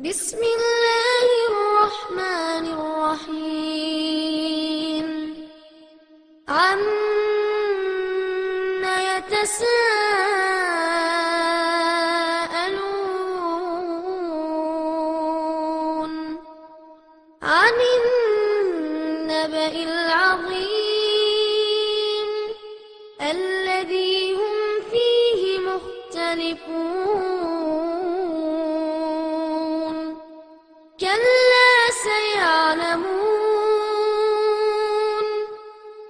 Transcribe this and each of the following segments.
بسم الله الرحمن الرحيم عما يتساءلون عن النبأ العظيم الذي هم فيه مختلفون كلا سيعلمون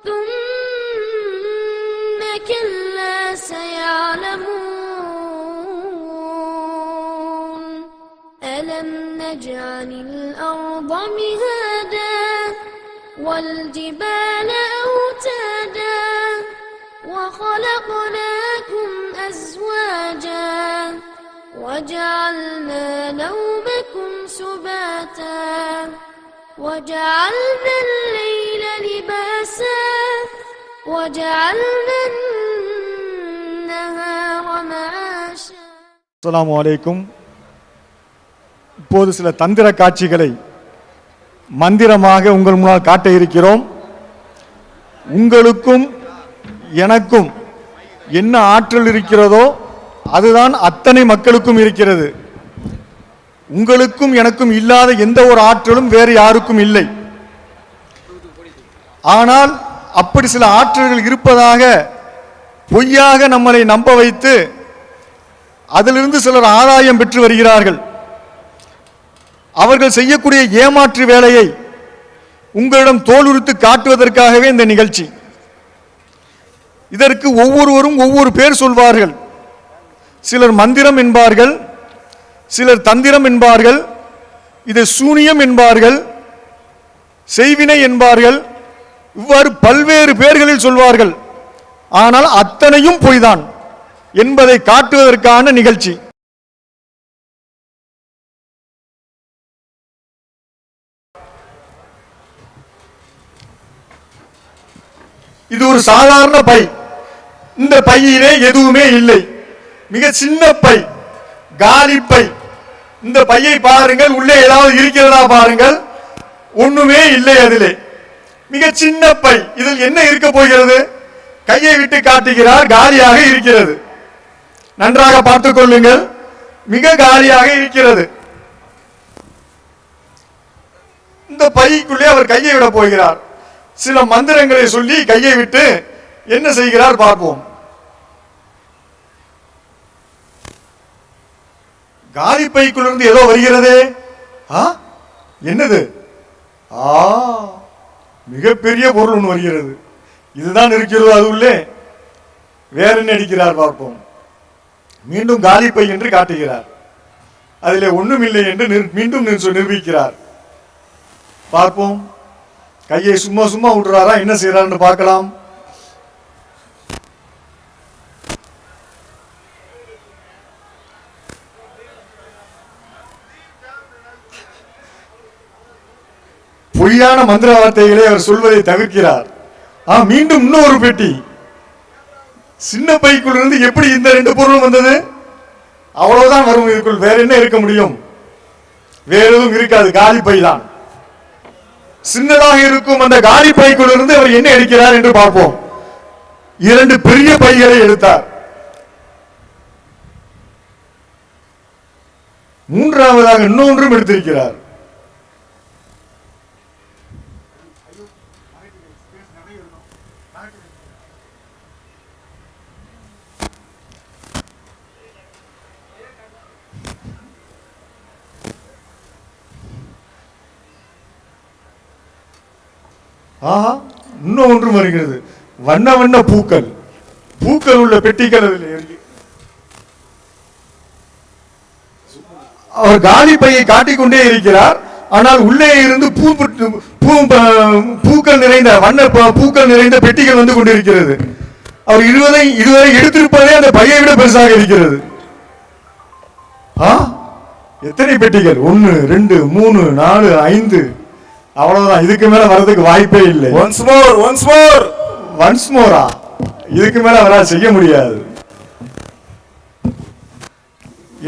ثم كلا سيعلمون ألم نجعل الأرض مهادا والجبال أوتادا وخلقناكم أزواجا وجعلنا نومكم سباتا وجعلنا الليل لباسا وجعلنا النهار معاشا. அஸ்ஸலாமு அலைக்கும். இப்போது சில தந்திர காட்சிகளை மந்திரமாக உங்கள் முன்னால் காட்ட இருக்கிறோம். உங்களுக்கும் எனக்கும் என்ன ஆற்றல் இருக்கிறதோ அதுதான் அத்தனை மக்களுக்கும் இருக்கிறது. உங்களுக்கும் எனக்கும் இல்லாத எந்த ஒரு ஆற்றலும் வேறு யாருக்கும் இல்லை. ஆனால் அப்படி சில ஆற்றல்கள் இருப்பதாக பொய்யாக நம்மளை நம்ப வைத்து அதிலிருந்து சிலர் ஆதாயம் பெற்று வருகிறார்கள். அவர்கள் செய்யக்கூடிய ஏமாற்று வேலையை உங்களிடம் தோலுரித்து காட்டுவதற்காகவே இந்த நிகழ்ச்சி. இதற்கு ஒவ்வொருவரும் ஒவ்வொரு பேர் சொல்வார்கள். சிலர் மந்திரம் என்பார்கள், சிலர் தந்திரம் என்பார்கள், இதை சூனியம் என்பார்கள், செய்வினை என்பார்கள். இவ்வாறு பல்வேறு பெயர்களில் சொல்வார்கள். ஆனால் அத்தனையும் பொய்தான் என்பதை காட்டுவதற்கான நிகழ்ச்சி. இது ஒரு சாதாரண பை. இந்த பையிலே எதுவுமே இல்லை. மிக சின்ன பை, காலி பை. இந்த பையை பாருங்கள், உள்ளே ஏதாவது இருக்கிறதா பாருங்கள். ஒண்ணுமே இல்லை. அதிலே மிக சின்ன பை. இதில் என்ன இருக்க போகிறது? கையை விட்டு காட்டுகிறார், காலியாக இருக்கிறது. நன்றாக பார்த்துக் கொள்ளுங்கள், மிக காலியாக இருக்கிறது. இந்த பைக்குள்ளே அவர் கையை விட போகிறார். சில மந்திரங்களை சொல்லி கையை விட்டு என்ன செய்கிறார் பார்ப்போம். காலி பைக்குள்ளிருந்து ஏதோ வருகிறது. என்னது? மிகப்பெரிய பொருள் ஒன்று வருகிறது. இதுதான் இருக்கிறதோ அது உள்ளே? வேற என்ன அடிக்கிறார் பார்ப்போம். மீண்டும் காலி பை என்று காட்டுகிறார். அதிலே ஒண்ணும் இல்லை என்று மீண்டும் நிரூபிக்கிறார். பார்ப்போம். கையை சும்மா சும்மா விட்டுறாரா, என்ன செய்யறாரு பார்க்கலாம். பொய்யான மந்திர வார்த்தைகளை அவர் சொல்வதை தவிர்க்கிறார். மீண்டும் இன்னொரு பெட்டி. சின்ன பைக்குள் இருந்து எப்படி இந்த ரெண்டு பொருளும் வந்தது? அவ்வளவுதான் வரும். இதுக்குள் வேற என்ன இருக்க முடியும்? வேற எதுவும் இருக்காது. காலி பை தான். சின்னதாக இருக்கும் அந்த காலி பைக்குள் இருந்து அவர் என்ன எடுக்கிறார் என்று பார்ப்போம். இரண்டு பெரிய பைகளை எடுத்தார். மூன்றாவதாக இன்னொன்றும் எடுத்திருக்கிறார். இன்னும் ஒன்றும் வருகிறது. வண்ண வண்ண பூக்கள், பூக்கள் உள்ள பெட்டிகள் அதில் இருக்கு. அவர் காலி பையை காட்டிக்கொண்டே இருக்கிறார். ஆனால் உள்ளே இருந்து பூக்கள் நிறைந்த வண்ண பூக்கள் நிறைந்த பெட்டிகள் வந்து கொண்டிருக்கிறது. அவர் இதுவரை எடுத்திருப்பதே அந்த பையை விட பெருசாக இருக்கிறது. எத்தனை பெட்டிகள்? 1 2 3 4 5. அவ்வளவுதான். இதுக்கு மேல வரதுக்கு வாய்ப்பே இல்லை. ஒன்ஸ் மோரா? இதுக்கு மேல அவரால் செய்ய முடியாது.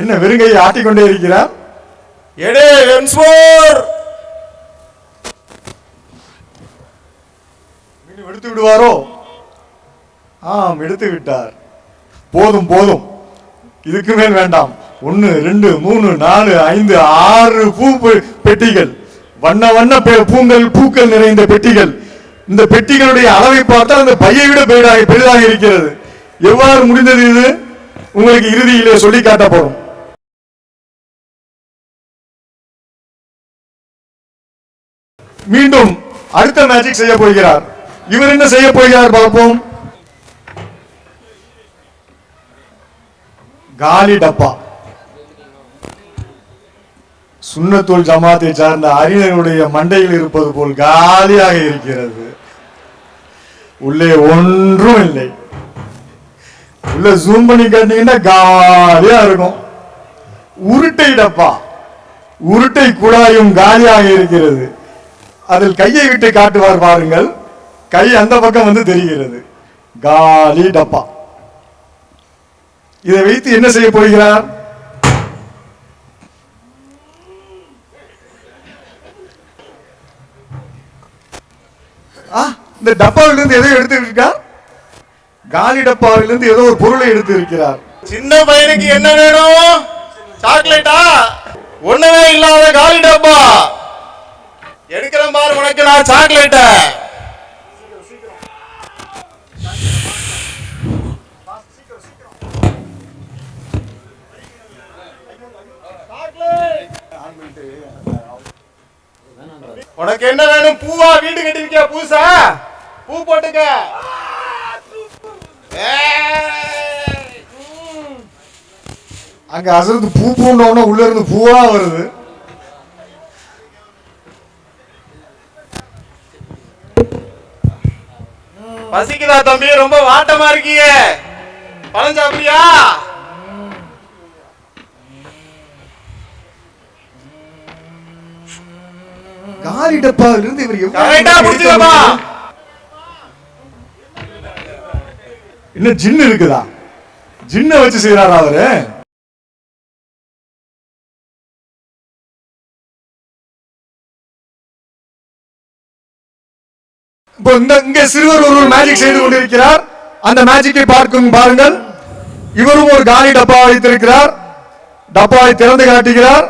என்ன வெறுங்கையை ஆட்டிக்கொண்டே இருக்கிறார். எடே என்ஸ்மோர் மீண்டும் எடுத்து விடுவாரோ? ஆம், எடுத்து விட்டார். போதும் போதும், இதுக்கு மேல் வேண்டாம். 1 2 3 4 5 6 பெட்டிகள், வண்ண வண்ண பூக்கள் நிறைந்த பெட்டிகள். இந்த பெட்டிகளுடைய அளவை பார்த்தால் அந்த பையை விட பெரிதாக இருக்கிறது. எவ்வாறு முடிந்தது இது? உங்களுக்கு இறுதியிலே சொல்லி காட்டப்படும். மீண்டும் அடுத்த மேஜிக் செய்ய போகிறார். இவர் என்ன செய்ய போகிறார் பார்ப்போம். காலி டப்பா. சுன்னத்துல் ஜமாத்தை சார்ந்த அறிஞர்களுடைய மண்டையில் இருப்பது போல் காலியாக இருக்கிறது. உள்ளே ஒன்றும் இல்லை. உள்ள ஜூம் பண்ணி காட்டினீங்கன்னா காலியா இருக்கும். உருட்டை டப்பா, உருட்டை குழாயும் காலியாக இருக்கிறது. அதில் கையை விட்டு காட்டுவார் பாருங்கள், கை அந்த பக்கம் வந்து தெரிகிறது. காலி டப்பா. இதை வைத்து என்ன செய்ய போகிறார்? இந்த டப்பாவிலிருந்து எதை எடுத்து இருக்கார்? காலி டப்பாவிலிருந்து ஏதோ ஒரு பொருளை எடுத்து இருக்கிறார். சின்ன பையனுக்கு என்ன வேணும்? சாக்லேட்டா? ஒண்ணுமே இல்லாத காலி டப்பா எடுக்கிறேன் பாரு, உனக்கு நான் சாக்லேட்ட. உனக்கு என்ன வேணும்? பூவா? வீடு கட்டிருக்கியா புதுசா? பூ போட்டுக்க. அங்க அசந்து பூ பூண்டோம்னா உள்ள இருந்து பூவா வருது. பசிக்குதா தம்பி? ரொம்ப வாட்டமா இருக்கீங்க, பழம் சாப்பிடியா? காலி டப்பாவில இருந்து இவர் என்ன ஜின்னு இருக்குதா? ஜின்ன வச்சு செய்யறாரா அவரு? இப்போ இங்க சிறுவர் ஒரு மேஜிக் செய்து கொண்டிருக்கிறார். அந்த மேஜிக்கை பாருங்கள். இவரும் ஒரு காலி டப்பா வைத்திருக்கிறார். டப்பாவை திறந்து காட்டுகிறார்.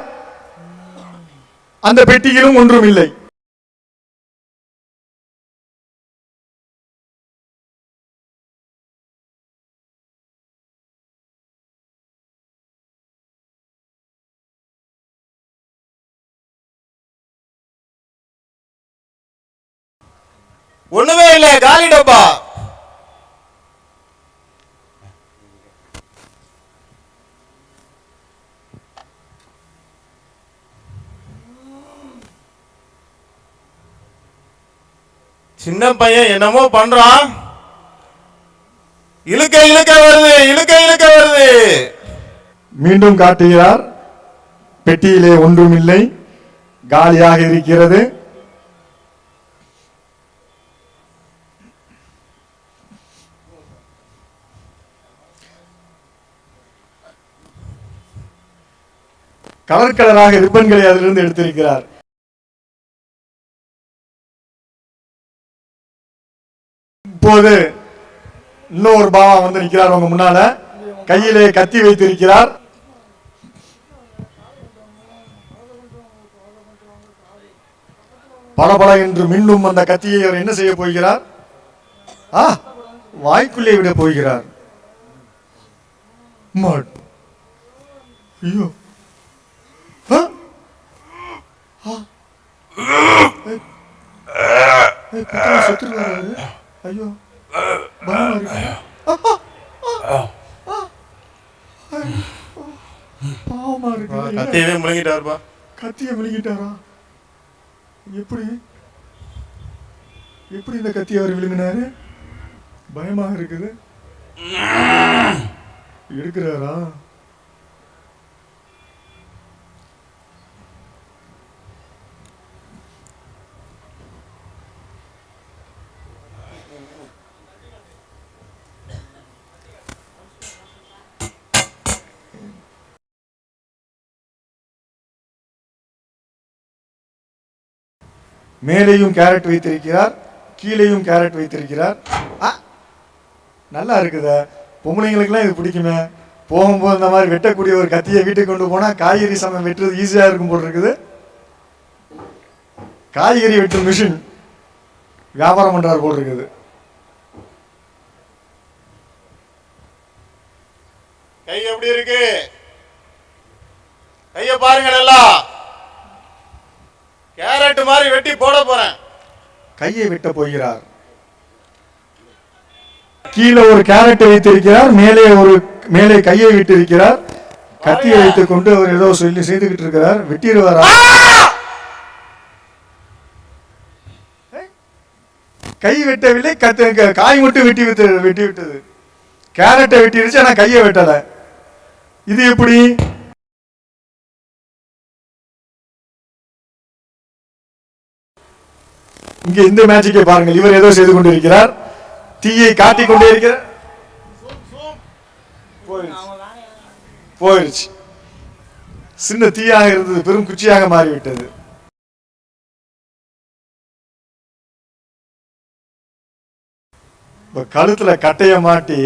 அந்த பெட்டியிலும் ஒன்றும் இல்லை. ஒண்ணுமே இல்ல, காலி டப்பா. சின்ன பையன் என்னமோ பண்றான். இழுக்க இழுக்க வருது, இழுக்க இழுக்க வருது. மீண்டும் காட்டுகிறார். பெட்டியிலே ஒன்றும் இல்லை, காலியாக இருக்கிறது. கலர் கலராக ரிப்பன்களை அதிலிருந்து எடுத்திருக்கிறார். இப்போது இன்னொரு பாபா வந்து நிற்கிறார் உங்க முன்னால. கையிலே கத்தி வைத்திருக்கிறார். பலபல என்று மீண்டும் அந்த கத்தியை அவர் என்ன செய்ய போகிறார்? வாய்க்குள்ளே விட போகிறார். ஐயோ, ஐயோ, பாவமா இருக்கு. கத்தியவே முழுங்கிட்டாருப்பா. கத்திய விழுங்கிட்டாரா? எப்படி எப்படி இந்த கத்தி அவர் விழுங்கினாரு? பயமாக இருக்குது. எடுக்கிறாரா? மேலேயும் கேரட் வைத்திருக்கிறார், கீழேயும் கேரட் வைத்திருக்கிறார். நல்லா இருக்குதா, பொம்பளைங்களுக்குலாம் இது பிடிக்குமே. போகும்போது இந்த மாதிரி வெட்டக்கூடிய ஒரு கத்தியை வீட்டுக்கு கொண்டு போனால் காய்கறி சமையல் வெட்டுறது ஈஸியாக இருக்கும் போல் இருக்குது. காய்கறி வெட்டும் மிஷின் வியாபாரம் பண்றார் போல் இருக்குது. கை எப்படி இருக்கு? கைய பாருங்க, நல்லா கேரட் மாதிரி வெட்டி போட போறேன். கையை வெட்ட போகிறார். கீழே ஒரு கேரட்டை வைத்திருக்கிறார், மேலே கையை விட்டிருக்கிறார். கத்தியை வைத்துக் கொண்டு அவர் ஏதோ சொல்லி செய்துகிட்டு இருக்கிறார். வெட்டிடுவாரா? கை வெட்டவில்லை, காய் மட்டும் வெட்டி விட்டது. கேரட்டை வெட்டிடுச்சு, ஆனா கையை வெட்டல. இது எப்படி? இங்க இந்த மேஜிக்கை பாருங்கள். இவர் ஏதோ செய்து கொண்டிருக்கிறார், தீயை காட்டிக் கொண்டே இருக்கிறார். போயிடுச்சு. சின்ன தீயாக இருந்தது பெரும் குச்சியாக மாறிவிட்டது. கழுத்துல கட்டைய மாட்டி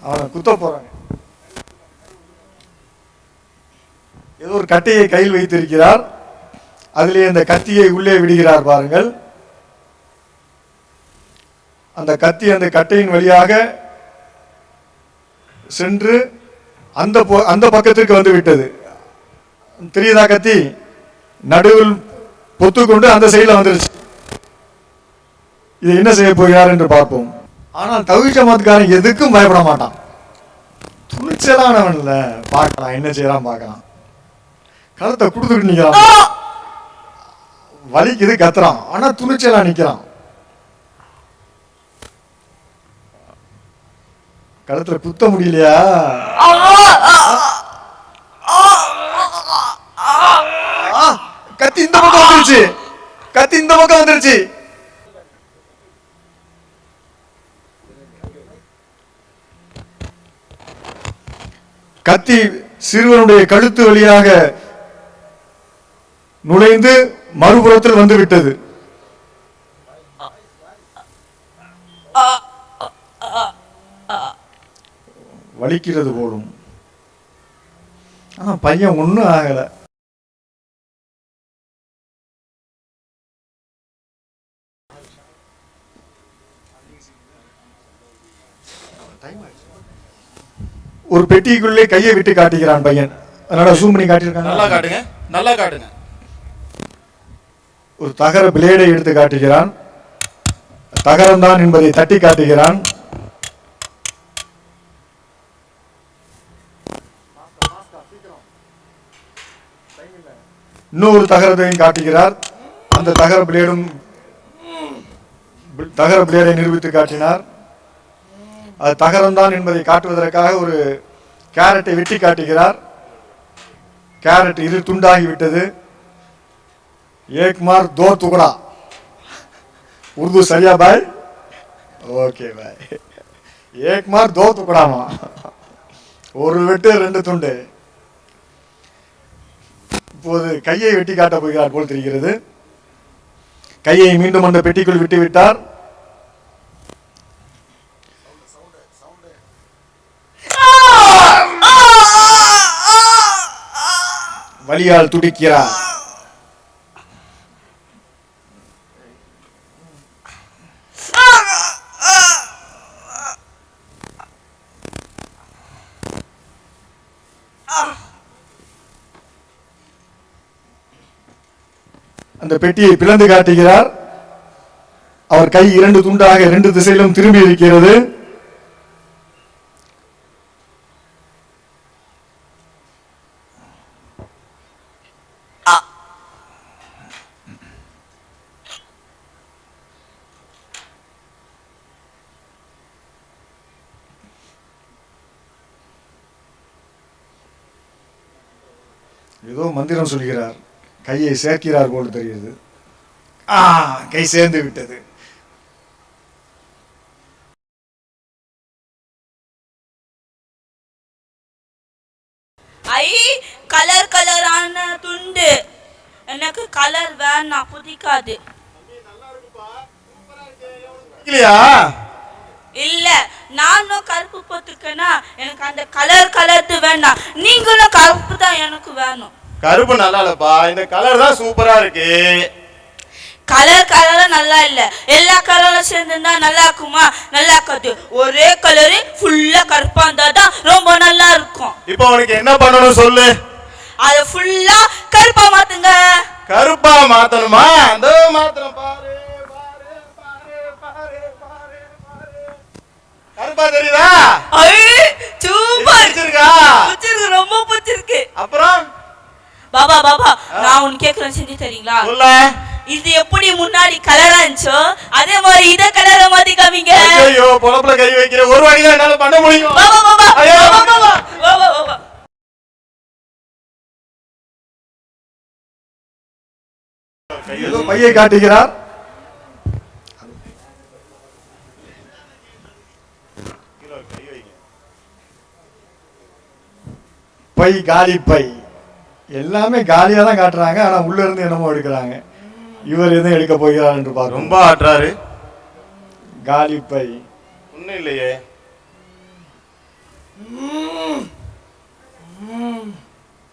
அவனை குத்த போறாங்க. ஏதோ ஒரு கட்டையை கையில் வைத்திருக்கிறார், அதிலே அந்த கத்தியை உள்ளே விடுகிறார் பாருங்கள். அந்த கத்தி அந்த கட்டையின் வழியாக சென்று அந்த பக்கத்திற்கு வந்து விட்டது. தெரியுதா? கத்தி நடுவில் பொத்துக்கொண்டு அந்த சைடில் வந்துருச்சு. இது என்ன செய்ய போகிறார் என்று பார்ப்போம். ஆனால் தௌஹீத் ஜமாத்காரன் எதுக்கும் பயப்பட மாட்டான். துணிச்சலானவன் இல்ல, பார்க்கலாம் என்ன செய்யறான் பார்க்கலாம். கழுத்தை கொடுத்துட்டு நிக்கிறான், வலிக்குது கத்துறான், ஆனா துணிச்சலா நிக்கிறான். கழுத்துல குத்த முடியலையா? கத்தி இந்த பக்கம் வந்துருச்சு, கத்தி இந்த பக்கம் வந்துருச்சு. கத்தி சிறுவனுடைய கழுத்து வழியாக நுழைந்து மறுபுறத்தில் வந்து விட்டது. வலிக்கிறது போலும், ஆனா பையன் ஒண்ணும் ஆகல. ஒரு பெட்டிக்குள்ளே கையை விட்டு காட்டுகிறான் பையன். அதனால ஜூம் பண்ணி காட்டியிருக்காங்க. நல்லா காட்டுங்க, நல்லா காட்டுங்க. ஒரு தகர பிளேடை எடுத்து காட்டுகிறான். தகரம் தான் என்பதை தட்டி காட்டுகிறான். இன்னொரு தகரத்தையும் காட்டுகிறார். அந்த தகர பிளேடை நிரூபித்து காட்டினார். அது தகரம் தான் என்பதை காட்டுவதற்காக ஒரு கேரட்டை வெட்டி காட்டுகிறார். கேரட் இரு துண்டாகி விட்டது. एक मार दो टुकड़ा. उर्दू सरिया भाई? ओके भाई. एक मार दो टुकड़ा मा. ஒரு வெட்டு ரெண்டு துண்டு. இப்போது கையை வெட்டி காட்ட போகிறார் போல் தெரிகிறது. கையை மீண்டும் அந்த பெட்டிக்குள் விட்டு விட்டார். வலியால் துடிக்கிறார். அந்த பெட்டியை பிளந்து காட்டுகிறார். அவர் கை இரண்டு துண்டாக இரண்டு திசையிலும் திரும்பி இருக்கிறது. ஏதோ மந்திரம் சொல்கிறார். கையை சேர்க்கிறார் போல் தெரியுது. கை சேர்ந்து விட்டது. ஐ கலர் கலரான துண்டு எனக்கு கலர் வேணாம், பிடிக்காது. இல்லையா? இல்ல, நானும் கருப்பு போட்டுக்கேன்னா எனக்கு அந்த கலர் வேணாம். நீங்களும் கருப்பு தான் எனக்கு வேணும். கருப்பு நல்லா இல்லப்பா, இந்த கலர் தான் சூப்பரா இருக்கு. கலர் நல்லா இல்ல, எல்லா கலரும் சேர்ந்துருந்தா நல்லா இருக்குமா? நல்லா இருக்காது. ஒரே கலரு ஃபுல்லா கருப்பா இருந்தாதான் ரொம்ப நல்லா இருக்கும். இப்போ உனக்கு என்ன பண்ணணும் சொல்லு. அத ஃபுல்லா கருப்பா மாத்துங்க. கருப்பா மாத்தணுமா? அந்த மாத்தணும் பாரு. கருப்பா தெரியுதா? சூப்பர், பிடிச்சிருக்கா? பிடிச்சிருக்கு, ரொம்ப பிடிச்சிருக்கு. அப்புறம் பாபா நான் உனக்கு கேக்குறேன், செஞ்சு தரீங்களா? சொல்ல. இது எப்படி முன்னாடி கலரா இருந்துச்சோ அதே மாதிரி இத கலர மாத்தி காமிங்க. ஐயோ, பொழப்புல கை வைக்கிற ஒரு வழி தான் என்னால பண்ண முடியும். ஏதோ பையை காட்டுகிறார். பை, காலி பை, எல்லாமே காலியா தான் காட்டுறாங்க. ஆனா உள்ள இருந்து என்னமோ எடுக்கிறாங்க. இவர் எதுவும் எடுக்க போகிறார் என்று பார்க்க. ரொம்ப ஆட்டுறாரு. காலி பை ஒண்ணும் இல்லையே.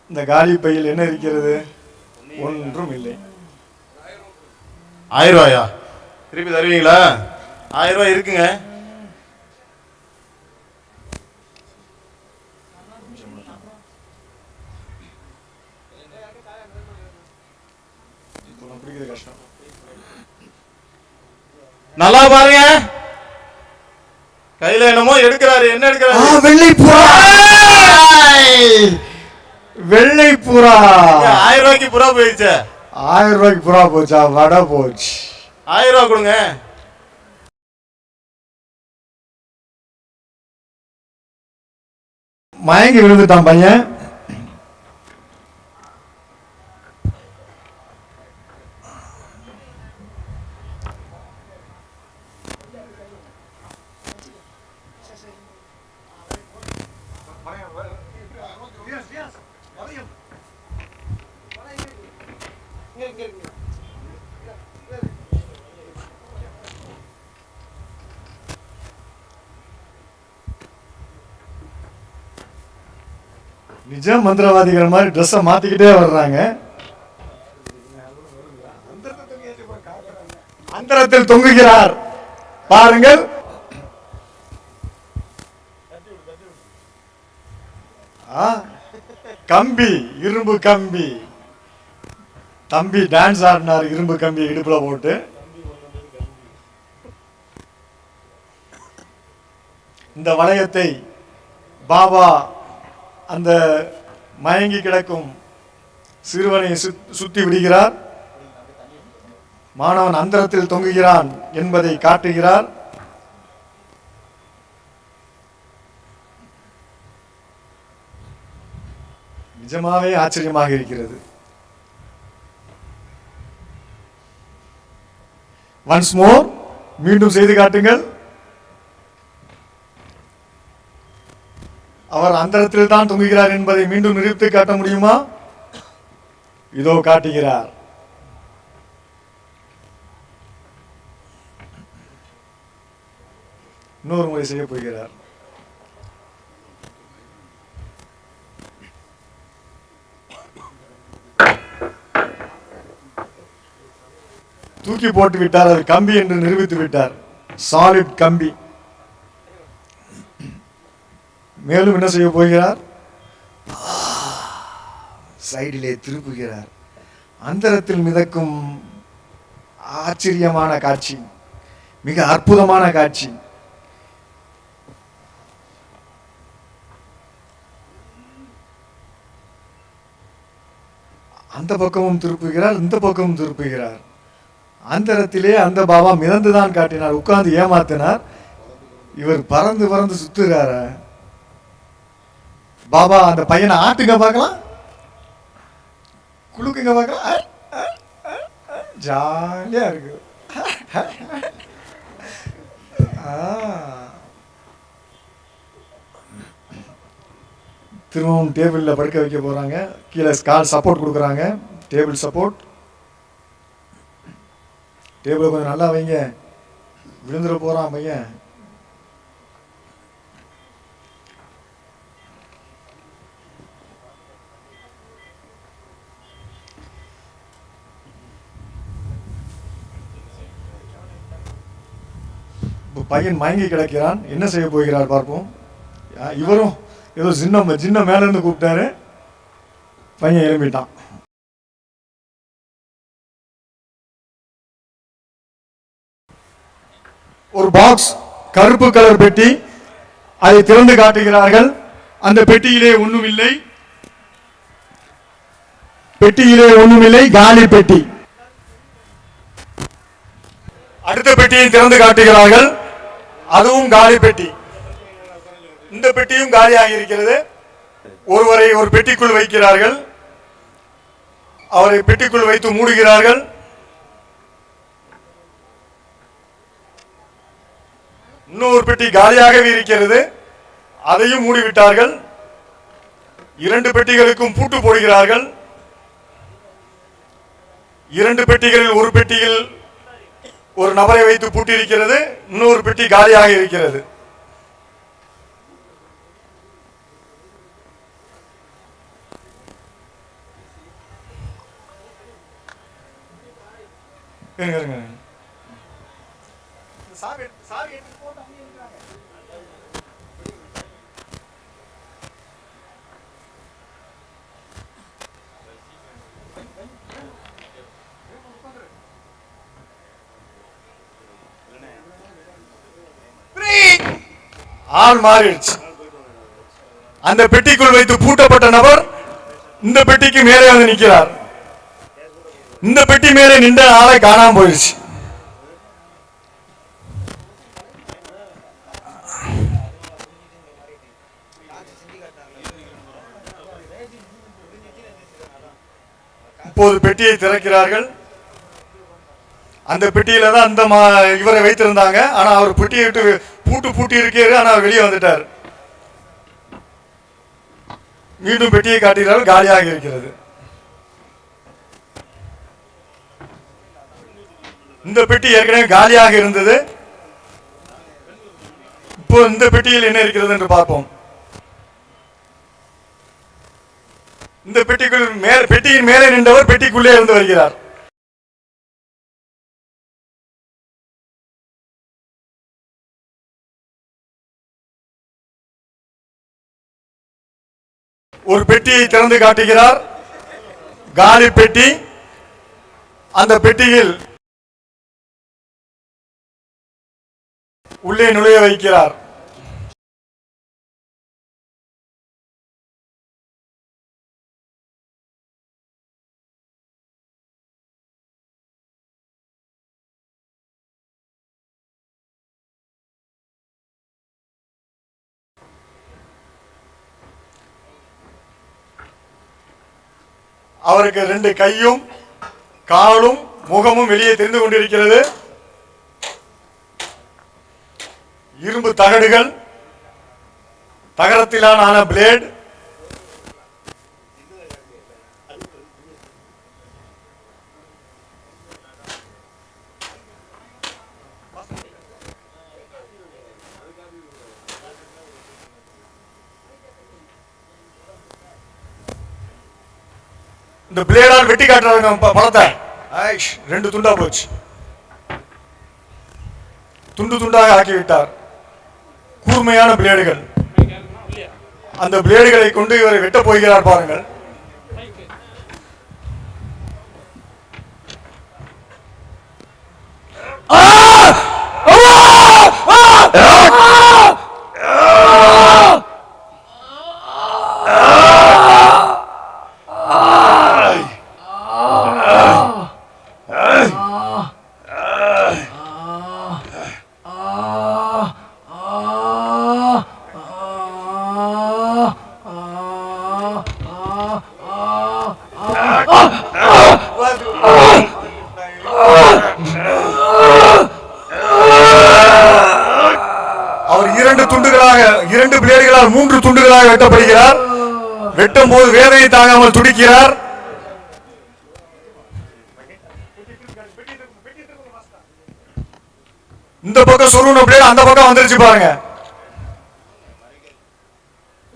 இந்த காலி பையில் என்ன இருக்கிறது? ஒன்றும் இல்லை. 1000 ரூபாயா? திருப்பி தருவீங்களா? 1000 ரூபாய் இருக்குங்க. நல்லா பாருங்க, கையில என்னமோ எடுக்கிறாரு. என்ன எடுக்கிறாரு? வெள்ளை புறா. வெள்ளை புறா. 1000 ரூபாய்க்கு புறா போயிடுச்சு. 1000 ரூபாய்க்கு புறா போச்சா? வடை போச்சு. 1000 ரூபாய் கொடுங்க. மயங்கி விழுந்துட்டான் பையன். நிஜ மந்திரவாதிகள் மாதிரி ட்ரெஸ்ஸை மாத்திக்கிட்டே வர்றாங்க. அந்தரத்தில் தொங்குகிறார் பாருங்கள். கம்பி, இரும்பு கம்பி. தம்பி டான்ஸ் ஆடினார் இரும்பு கம்பி இடுப்புல போட்டு. இந்த வளையத்தை பாபா அந்த மயங்கி கிடக்கும் சிறுவனை சுத்தி விடுகிறார். மாணவன் அந்தரத்தில் தொங்குகிறான் என்பதை காட்டுகிறார். நிஜமாவே ஆச்சரியமாக இருக்கிறது. ஒன்ஸ் மோர், மீண்டும் செய்து காட்டுங்கள். அவர் அந்தரத்தில் தான் தொங்குகிறார் என்பதை மீண்டும் நிரூபித்து காட்ட முடியுமா? இதோ காட்டுகிறார். இன்னொரு முறை செய்ய போகிறார். தூக்கி போட்டு விட்டார். அது கம்பி என்று நிரூபித்து விட்டார். சாலிட் கம்பி. மேலும் என்ன செய்ய போகிறார்? சைடிலே திருப்புகிறார். அந்தரத்தில் மிதக்கும் ஆச்சரியமான காட்சி, மிக அற்புதமான காட்சி. அந்த பக்கமும் திருப்புகிறார், இந்த பக்கமும் திருப்புகிறார். அந்தரத்திலே அந்த பாபா மிதந்துதான் காட்டினார், உட்கார்ந்து ஏமாத்தினார். இவர் பறந்து பறந்து சுத்துறாரு. பாபா அந்த பையனை ஆட்டுங்க பார்க்கலாம், குழுக்குங்க பார்க்கலாம். ஜாலியா இருக்கு. திரும்பவும் டேபிளில் படுக்க வைக்க போறாங்க. கீழே கால் சப்போர்ட் கொடுக்குறாங்க, டேபிள் சப்போர்ட். டேபிளை கொஞ்சம் நல்லா வைங்க, விழுந்துட போறான் பையன். பையன் மயங்கி கிடக்கிறான். என்ன செய்ய போகிறார் பார்ப்போம். இவரும் ஏதோ சின்ன மேல இருந்து கூப்பிட்டாரு, பையன் எழுப்பிட்டான். ஒரு பாக்ஸ், கருப்பு கலர் பெட்டி, அதை திறந்து காட்டுகிறார்கள். அந்த பெட்டியிலே ஒண்ணுமில்லை, காலி பெட்டி. அடுத்த பெட்டியை திறந்து காட்டுகிறார்கள், அதுவும் காலி பெட்டி. இந்த பெட்டியும் காலியாக இருக்கிறது. ஒருவரை ஒரு பெட்டிக்குள் வைக்கிறார்கள், அவரை பெட்டிக்குள் வைத்து மூடுகிறார்கள். இன்னொரு பெட்டி காலியாகவே இருக்கிறது, அதையும் மூடிவிட்டார்கள். 2 பெட்டிகளுக்கும் பூட்டு போடுகிறார்கள். 2 பெட்டிகளில் ஒரு பெட்டியில் ஒரு நபரை வைத்து பூட்டி இருக்கிறது, இன்னொரு பெட்டி காலியாக இருக்கிறது. ஆள் மாறிடுச்சு. அந்த பெட்டிக்குள் வைத்து பூட்டப்பட்ட நபர் இந்த பெட்டிக்கு மேலே வந்து நிற்கிறார். இந்த பெட்டி மேலே நின்ற ஆளை காணாம போயிடுச்சு. இப்போது பெட்டியை திறக்கிறார்கள். அந்த பெட்டியில தான் அந்த இவரை வைத்திருந்தாங்க. ஆனா அவர் பெட்டியை விட்டு பூட்டி இருக்காரு, ஆனா வெளியே வந்துட்டார். மீண்டும் பெட்டியை காட்டுகிறார்கள், காலியாக இருக்கிறது. இந்த பெட்டி ஏற்கனவே காலியாக இருந்தது. இப்போ இந்த பெட்டியில் என்ன இருக்கிறது என்று பார்ப்போம். இந்த பெட்டியின் மேலே நின்றவர் பெட்டிக்குள்ளே இருந்து வருகிறார். ஒரு பெட்டியை திறந்து காட்டுகிறார், காலி பெட்டி. அந்த பெட்டியில் உள்ளே நுழைய வைக்கிறார். அவருக்கு 2 கையும் காலும் முகமும் வெளியே தெரிந்து கொண்டிருக்கிறது. இரும்பு தகடுகள், தகரத்திலான பிளேட், இந்த பிளேடால் வெட்டி காட்டுறாங்க பழத்தை. 2 துண்டா போச்சு, துண்டாக ஆக்கிவிட்டார். கூர்மையான பிளேடுகள். அந்த பிளேடுகளை கொண்டு இவரை வெட்ட போகிறார் பாருங்கள். அவர் 2 பிளேடுகளால் 3 துண்டுகளாக வெட்டப்படுகிறார். வெட்டும் போது வேதனை தாங்காமல் துடிக்கிறார். இந்த பக்கம் சொருணும் பிளேடு அந்த பக்கம் வந்துருச்சு பாருங்க.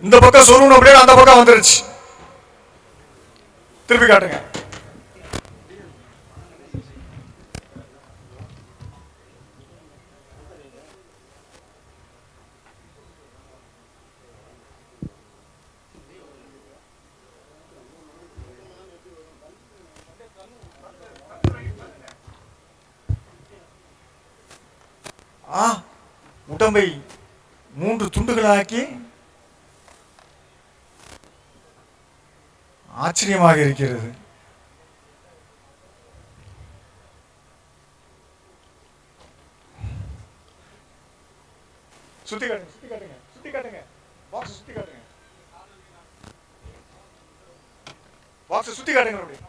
இந்த பக்கம் சொருணும் பிளேடு அந்த பக்கம் வந்துருச்சு. திருப்பி காட்டுங்க. உடம்பை 3 துண்டுகளாக்கி ஆச்சரியமாக இருக்கிறது. சுத்தி காட்டுங்க, சுத்தி காட்டுங்க, சுத்தி காட்டுங்க. பாக்ஸ் சுத்தி காட்டுங்க. பாக்ஸ் சுத்தி காட்டுங்க. அப்படி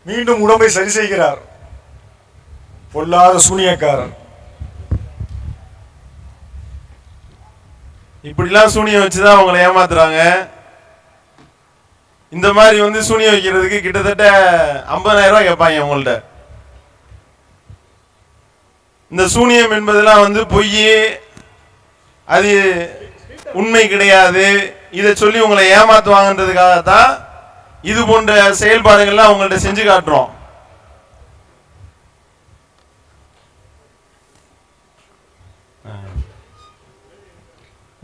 மீண்டும் உடம்பை சரி செய்கிறார். பொல்லாத சூனியக்காரர். இப்படிலாம் சூனியம் வச்சுதான் அவங்களை ஏமாத்துறாங்க. இந்த மாதிரி சூனியம் வைக்கிறதுக்கு கிட்டத்தட்ட 50,000 ரூபாய் கேட்பாங்க உங்கள்ட்ட. இந்த சூனியம் என்பதெல்லாம் பொய், அது உண்மை கிடையாது. இதை சொல்லி உங்களை ஏமாத்துவாங்கன்றதுக்காகத்தான் இது போன்ற செயல்பாடுகள்லாம் உங்கள்ட்ட செஞ்சு காட்டுறோம்.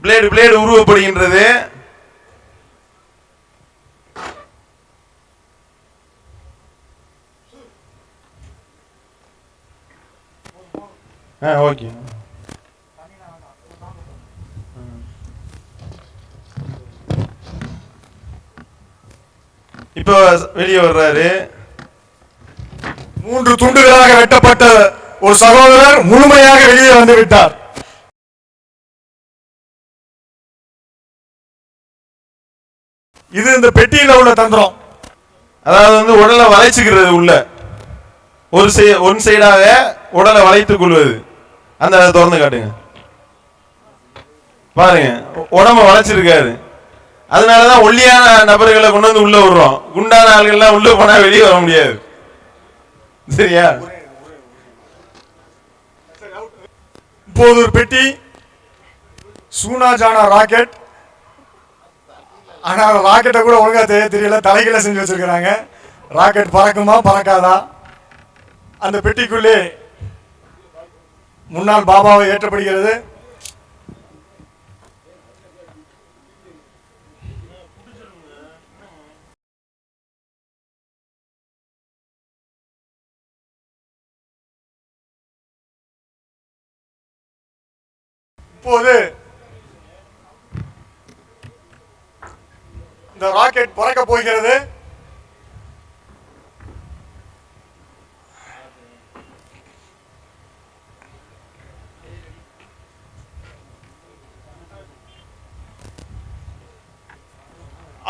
பிளேடு உருவப்படுகின்றது. ஓகே. இப்ப வெளியே வர்றாரு. 3 துண்டுகளாக வெட்டப்பட்ட ஒரு சகோதரர் முழுமையாக வெளியே வந்து விட்டார். இது இந்த பெட்டியில உள்ள தந்திரம். அதாவது உடலை வளைச்சுக்கிறது, உள்ள ஒன் சைடாக உடலை வளைத்துக் கொள்வது. அந்த திறந்து காட்டுங்க பாருங்க. உடம்ப வளைச்சிருக்காரு. அதனாலதான் ஒல்லியான நபர்களை கொண்டு உள்ள விடுறோம். குண்டான ஆள்கள்லாம் உள்ள போனா வெளியே வர முடியாது. சரியா? இப்போது ஒரு பெட்டி சூனாஜானா ராக்கெட். ஆனா ராக்கெட்டை கூட ஒழுங்கா தெரியல, தலைகீழ செஞ்சு வச்சிருக்கிறாங்க. ராக்கெட் பறக்குமா பறக்காதா? அந்த பெட்டிக்குள்ளே முன்னாள் பாபாவை ஏற்றப்படுகிறது. இப்போது இந்த ராக்கெட் பறக்க போகிறது.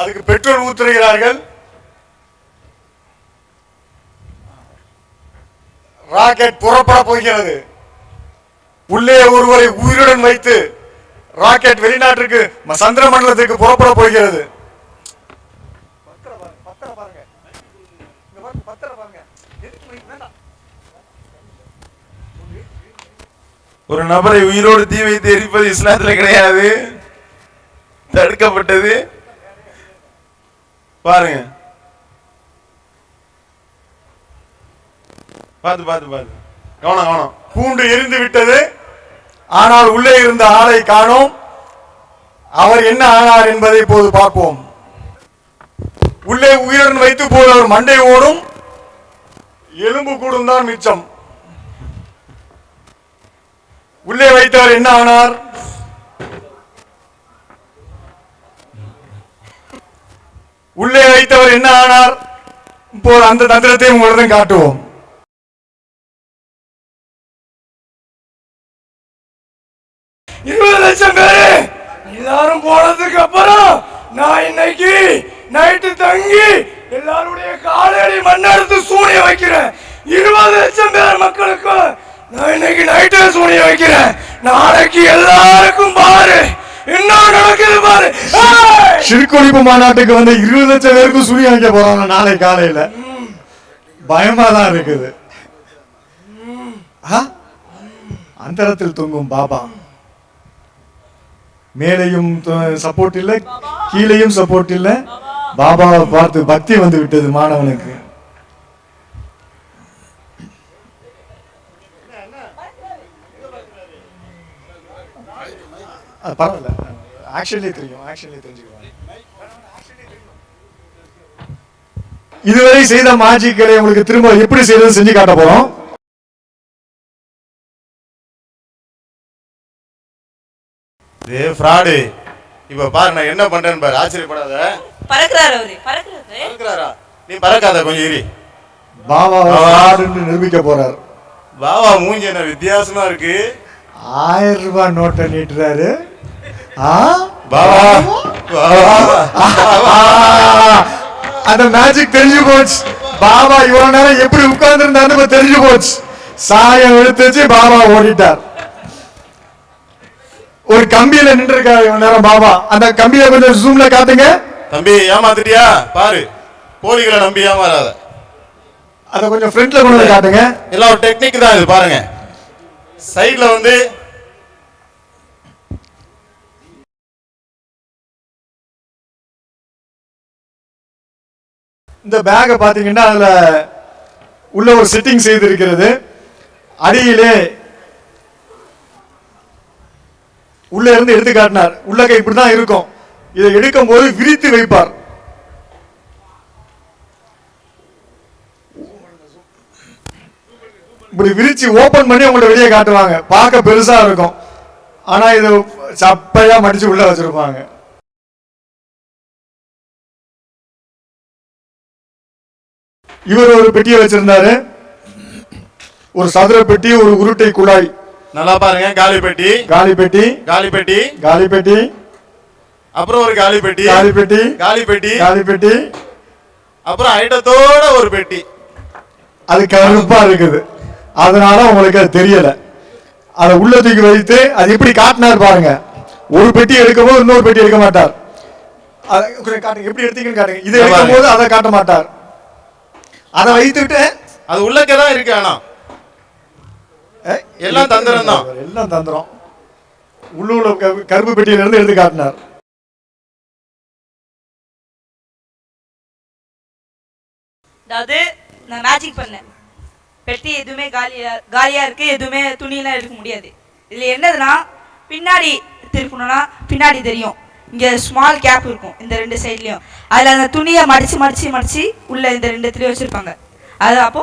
அதுக்கு பெட்ரோல் ஊற்றுகிறார்கள். ராக்கெட் புறப்பட போகிறது. உள்ளே ஒருவரை உயிருடன் வைத்து ராக்கெட் வெளிநாட்டிற்கு சந்திர மண்டலத்திற்கு புறப்பட போகிறது. ஒரு நபரை உயிரோடு தீ வைத்து எரிப்பது இஸ்லாத்துல கிடையாது, தடுக்கப்பட்டது. பாருங்க, பாத்து பாத்து பாத்து, கவனம் கவனம். கூண்டு எரிந்து விட்டது. ஆனால் உள்ளே இருந்த ஆளை காணோம். அவர் என்ன ஆனார் என்பதை இப்போது பார்ப்போம். உள்ளே உயிருடன் வைத்து போது அவர் மண்டை ஓடும், எலும்பு கூடும் தான் மிச்சம். உள்ளே வைத்தவர் என்ன ஆனார்? உள்ளே வைத்தவர் என்ன ஆனார்? இப்போது அந்த தந்திரத்தை உங்களிடம் காட்டுவோம். 20 லட்சம் பேரு எல்லாரும் போனதுக்கு அப்புறம் நான் இன்னைக்கு நைட்டு தங்கி எல்லாருடைய காலடி மண்ணெடுத்து சூனிய வைக்கிறேன். 20 லட்சம் பேர் மக்களுக்கு நான் இன்னைக்கு நைட்டு சூனிய வைக்கிறேன். நாளைக்கு எல்லாருக்கும் பாரு என்ன நடக்குது பாரு. சிறுகொழிப்பு மாநாட்டுக்கு வந்து 20 லட்சம் பேருக்கும் சூனியம் வைக்க போறாங்க நாளை காலையில. பயமா தான் இருக்குது. அந்தரத்தில் தூங்கும் பாபா, மேலையும் சப்போர்ட் இல்ல, கீழையும் சப்போர்ட் இல்ல. பாபாவை பார்த்து பக்தி வந்து விட்டது மாணவனுக்கு. பரவாயில்ல, ஆக்சுவலி தெரிஞ்சுக்குவாங்க. இதுவரை செய்த மாஜிக்களை உங்களுக்கு திரும்ப எப்படி செய்யறது செஞ்சு காட்ட போறோம். ஃப்ராடு. இப்ப பாரு நான் என்ன பண்றேன்னு பாரு, ஆச்சரியப்படாத. பறக்குறாரு அவரு, பறக்குறாரா? நீ பறக்காத, கொஞ்சம் இரு. பாபா ஃப்ராடுன்னு நிரூபிக்க போறார். பாபா மூஞ்சி என்ன வித்தியாசமா இருக்கு. 1000 ரூபாய் நோட்டை நீட்டுறாரு. அந்த மேஜிக் தெரிஞ்சு போச்சு. பாபா இவ்வளவு நேரம் எப்படி உட்கார்ந்து இருந்தாரு தெரிஞ்சு போச்சு. சாயம் எடுத்துச்சு, பாபா ஓடிட்டார். ஒரு கம்பியில நின்று இருக்காரு இவ்வளவு நேரம் பாபா. அந்த கம்பியை கொஞ்சம் ஜூம்ல காட்டுங்க. தம்பி ஏமாத்திட்டியா பாரு, போலிகளை நம்பி ஏமாறாத. அத கொஞ்சம் ஃப்ரண்ட்ல கொண்டு வந்து காட்டுங்க. எல்லாம் ஒரு டெக்னிக் தான் இது. பாருங்க, சைடுல வந்து இந்த பேக்கை பாத்தீங்கன்னா அதுல உள்ள ஒரு செட்டிங் செய்து இருக்கிறது. அடியிலே உள்ள இருந்து எடுத்து காட்டினார். உள்ளகை இப்படிதான் இருக்கும். இதை எடுக்கும் போது விரித்து வைப்பார். இப்படி விரிச்சு ஓபன் பண்ணி உங்களை வெளியே காட்டுவாங்க. பார்க்க பெருசா இருக்கும், ஆனா இது சப்பையா மடிச்சு உள்ள வச்சிருப்பாங்க. இவர் ஒரு பெட்டியை வச்சிருந்தாரு, ஒரு சதுர பெட்டி, ஒரு உருட்டை குழாய். நல்லா பாருங்க, காலி பெட்டி, காலி பெட்டி, காலி பெட்டி, காலி பெட்டி, அப்புறம் ஒரு காலி பெட்டி, காலி பெட்டி, காலி பெட்டி, காலி பெட்டி, அப்புறம் ஐட்டத்தோட ஒரு பெட்டி. அது கருப்பா இருக்குது, அதனால உங்களுக்கு அது தெரியல. அதை உள்ள தூக்கி வைத்து அது எப்படி காட்டினார் பாருங்க. ஒரு பெட்டி எடுக்கும் போது இன்னொரு பெட்டி எடுக்க மாட்டார். காட்டுங்க, எப்படி எடுத்தீங்கன்னு காட்டுங்க. இதை எடுக்கும் போது அதை காட்ட மாட்டார். அதை வைத்துட்டு அது உள்ளக்கதான் இருக்கு. ஆனா எல்லாம் தந்திரம் தான், எல்லாம் தந்திரம். உள்ளூர் கருப்பு பெட்டியில இருந்து எடுத்து காட்டினார். அதாவது நான் மேஜிக் பண்ணேன். பெட்டி எதுவுமே காலியா இருக்கு, எதுவுமே துணியெல்லாம் எடுக்க முடியாது. இதுல என்னதுன்னா, பின்னாடி திருப்பணும்னா பின்னாடி தெரியும். இங்க ஸ்மால் கேப் இருக்கும் இந்த 2 சைட்லயும். அதுல அந்த துணியை மடிச்சு மடிச்சு மடிச்சு உள்ள இந்த 2 இடத்துலயும் வச்சிருப்பாங்க. அது அப்போ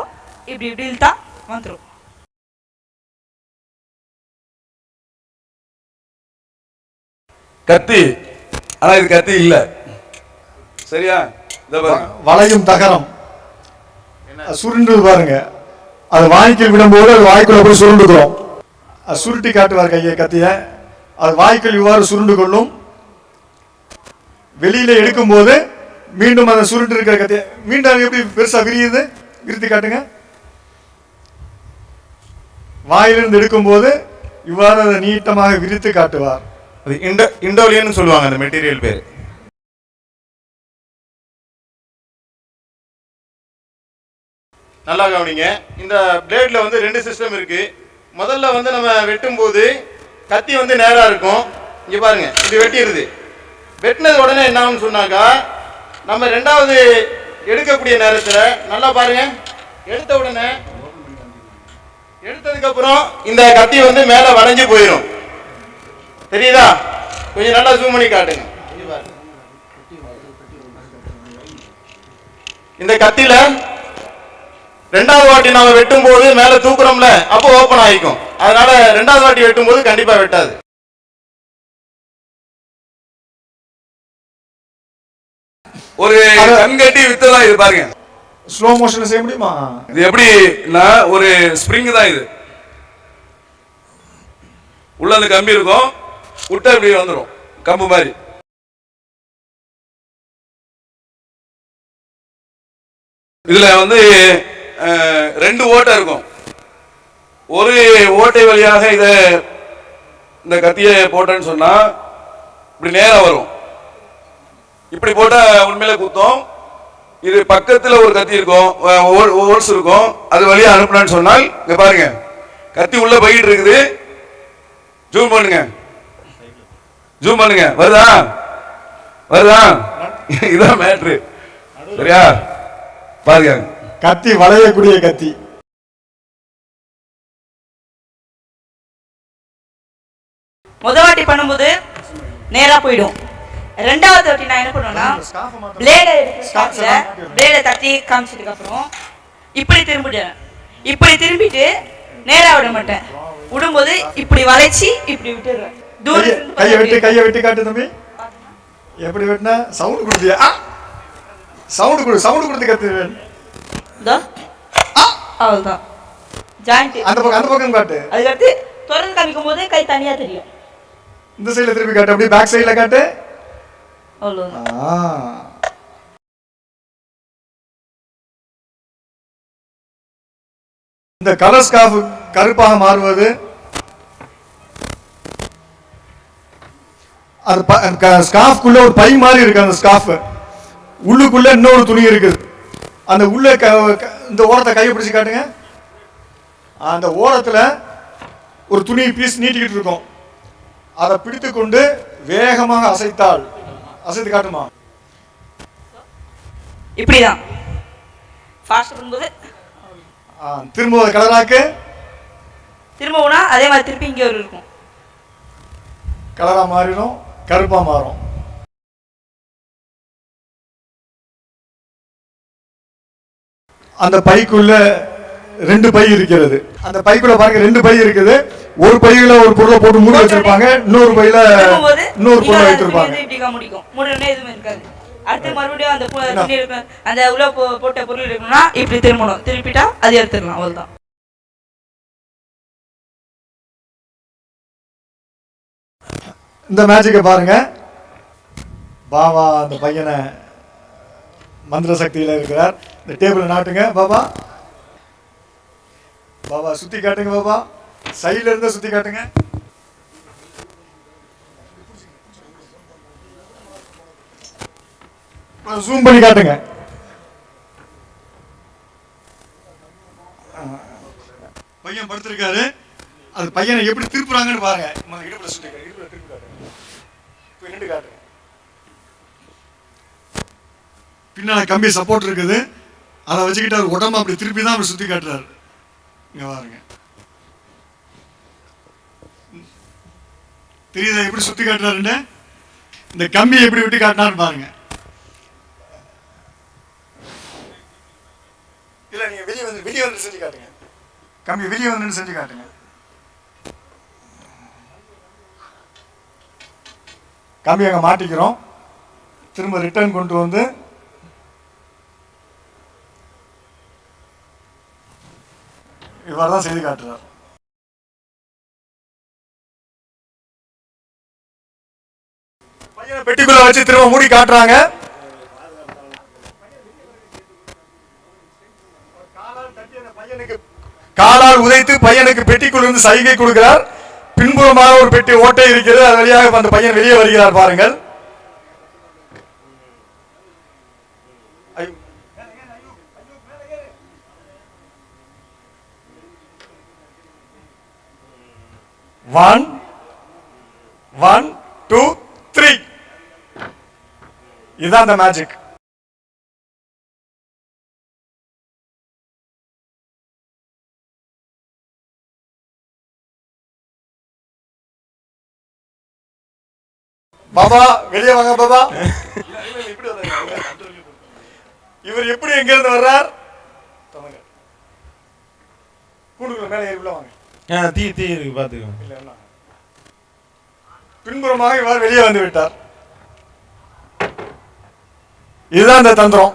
இப்படி இப்படி இழுத்தா வந்துடும். கத்தி, ஆனா இது கத்தி இல்ல. சரியா? வளையும் தகரம் சுருண்டு பாருங்க. அது வாய்க்குள் விடும்போது அது வாய்க்குள்ள போய் சுருண்டுக்கிறோம். சுருட்டி காட்டுவார் கையை, கத்திய. அது வாய்க்குள் இவ்வாறு சுருண்டு கொள்ளும். வெளியில எடுக்கும் போது மீண்டும் அந்த சுருண்டு இருக்கிற கத்திய மீண்டும் எப்படி பெருசா விரியுது, விரித்து காட்டுங்க. வாயிலிருந்து எடுக்கும் போது இவ்வாறு அதை நீட்டமாக விரித்து காட்டுவார். அது இண்டோலியன் சொல்லுவாங்க அந்த மெட்டீரியல் பேரு. நல்லா கவனிங்க. இந்த பிளேட்ல வந்து 2 சிஸ்டம் இருக்கு. முதல்ல வந்து நம்ம வெட்டும் போது கத்தி வந்து நேரா இருக்கும். இங்க பாருங்க, இது வெட்டிடுது. வெட்டினது உடனே என்ன ஆகும்னு சொன்னாக்கா, நம்ம 2வது எடுக்கக்கூடிய நேரத்துல நல்லா பாருங்க, எடுத்த உடனே எடுத்ததுக்கு அப்புறம் இந்த கத்தி வந்து மேல வளைஞ்சு போயிடும். தெரியுதா? கொஞ்சம் நல்லா ஜூம் பண்ணி காட்டுங்க. இந்த கத்தியில 2வது வாட்டி நாம வெட்டும் போது மேல தூக்குறோம்ல, அப்போ ஓபன் ஆயிக்கும். அதனால 2வது வாட்டி வெட்டும் போது கண்டிப்பா வெட்டாது. ஒரு கண்கட்டி வித்ததான் இது பாருங்க. ஸ்லோ மோஷன்ல செய்ய முடியுமா? இது எப்படின்னா ஒரு ஸ்ப்ரிங் தான் இது. உள்ள அந்த கம்பி இருக்கும், விட்டா இப்படி வந்துடும். கம்பு மாதிரி. இதுல வந்து 2 ஓட்டை இருக்கும். ஒரு ஓட்டை வழியாக இந்த கத்தியை போட்டேன்னு சொன்னா இப்படி நேரா வரும். இப்படி போட்டா உண்மையில குத்தம். இது பக்கத்துல ஒரு கத்தி இருக்கும், ஹோல்ஸ் இருக்கும், அது வழியா அனுப்புனான்னு சொன்னால் இங்க பாருங்க கத்தி உள்ள போயிட்டு இருக்குது. ஜூம் பண்ணுங்க, ஜூம் பண்ணுங்க, வருதா வருதா? இதான் மேட்ரு. சரியா? பாருங்க, கத்தி வளையக்கூடிய கத்தி. முத வாட்டி பண்ணும்போது நேரா போயிடும். ரெண்டாவது வாட்டி நான் என்ன பண்ணுவேன்னா பிளேடை தட்டி காமிச்சதுக்கு அப்புறம் இப்படி திரும்பிடுவேன். இப்படி திரும்பிட்டு நேரா விட மாட்டேன். விடும்போது இப்படி வளைச்சி இப்படி விட்டுடுவேன். கையை வெட்டி காட்டு தம்பி. எப்படி வெட்டினா சவுண்ட் கொடுத்தியா? சவுண்ட் கொடுத்து கத்து. அவ்வளவுதான். ஜாயிண்ட் அந்த பக்கம் காட்டு. அதுக்கடுத்து தொடர்ந்து காமிக்கும் போது கை தனியா தெரியும். இந்த சைடுல திருப்பி காட்டு, அப்படியே பேக் சைடுல காட்டு. அவ்வளவுதான். இந்த கலர் ஸ்கார்ஃப் கருப்பாக மாறுவது அது ஸ்கார்ஃப்குள்ள ஒரு பை மாதிரி இருக்கு. அந்த ஸ்கார்ஃப் உள்ளுக்குள்ள இன்னொரு துணி இருக்குது. அந்த உள்ள இந்த ஓரத்தை கையை பிடிச்சு காட்டுங்க. அந்த ஓரத்துல ஒரு துணி பீஸ் நீட்டிக்கிட்டு இருக்கும். அதை பிடித்து கொண்டு வேகமாக அசைத்து காட்டுமா? இப்படிதான் ஃபாஸ்ட் பண்ணும்போது திரும்ப கலராக்கு திரும்பவுனா அதே மாதிரி திருப்பி இங்க ஒரு இருக்கும். கலரா மாறிடும், கருப்பா மாறும். அந்த பைக்குள்ள 2 பை இருக்கிறது. அந்த பைக்குள்ள பாருங்க 2 பை இருக்குது. ஒரு பையில ஒரு பொருளை போட்டு மூடி வச்சிருப்பாங்க, இன்னொரு பையில இன்னொரு பொருளை வைத்திருப்பாங்க. இப்படி முடிக்கும். மூடனே எதுவுமே இருக்காது. அடுத்து மறுபடியும் அந்த துணி இருக்கு, அந்த உள்ள போட்ட பொருள் இருக்குன்னா இப்படி திரும்பணும். திருப்பிட்டா அது எடுத்துடலாம். அவ்வளவுதான். இந்த மேஜிக்கை பாருங்க. பாபா அந்த பையனை மந்திர சக்தியில இருக்கிறார். இந்த டேபிள் நாட்டுங்க பாபா. பாபா சுத்தி காட்டுங்க. பாபா சைடுல இருந்து சுத்தி காட்டுங்க. ஜூம் பண்ணி காட்டுங்க. பையன் படுத்திருக்காரு. அது பையனை எப்படி திருப்புறாங்கன்னு பாருங்க. இடுப்புல சுத்தி இடுப்புல திருப்பி காட்டுங்க. நின்று காட்டுங்க. பின்னால கம்பி சப்போர்ட் இருக்குது. அதை வச்சுக்கிட்டு அவர் உடம்பு அப்படி திருப்பி தான் அப்படி சுத்தி காட்டுறாரு. இங்க பாருங்க, தெரியுதா எப்படி சுத்தி காட்டுறாருன்னு? இந்த கம்பி எப்படி விட்டு காட்டினாரு பாருங்க. இல்ல நீங்க வெளியே வந்து செஞ்சு காட்டுங்க. கம்பி வெளியே வந்து செஞ்சு காட்டுங்க. கம்பி அங்க மாட்டிக்கிறோம். திரும்ப ரிட்டர்ன் கொண்டு வந்து இவர் தான் செய்து காட்டுறார். பையனை பெட்டிக்குள்ள வச்சு திரும்ப மூடி காட்டுறாங்க. காலால் உதைத்து பையனுக்கு பெட்டிக்குள் இருந்து சைகை கொடுக்கிறார். பின்புறமாக ஒரு பெட்டி ஓட்டை இருக்கிறது. அது வழியாக அந்த பையன் வெளியே வருகிறார் பாருங்கள். One, 2, 3. இதுதான் அந்த மேஜிக். பாபா வெளியே வாங்க பாபா. இவர் எப்படி எங்க இருந்து வர்றார்? கூண்டுக்குள்ள மேலே ஏறி உள்ள வாங்க. தீ இருக்கு பாத்துக்கோங்க. பின்புறமாக இவர் வெளியே வந்து விட்டார். இதுதான் இந்த தந்திரம்.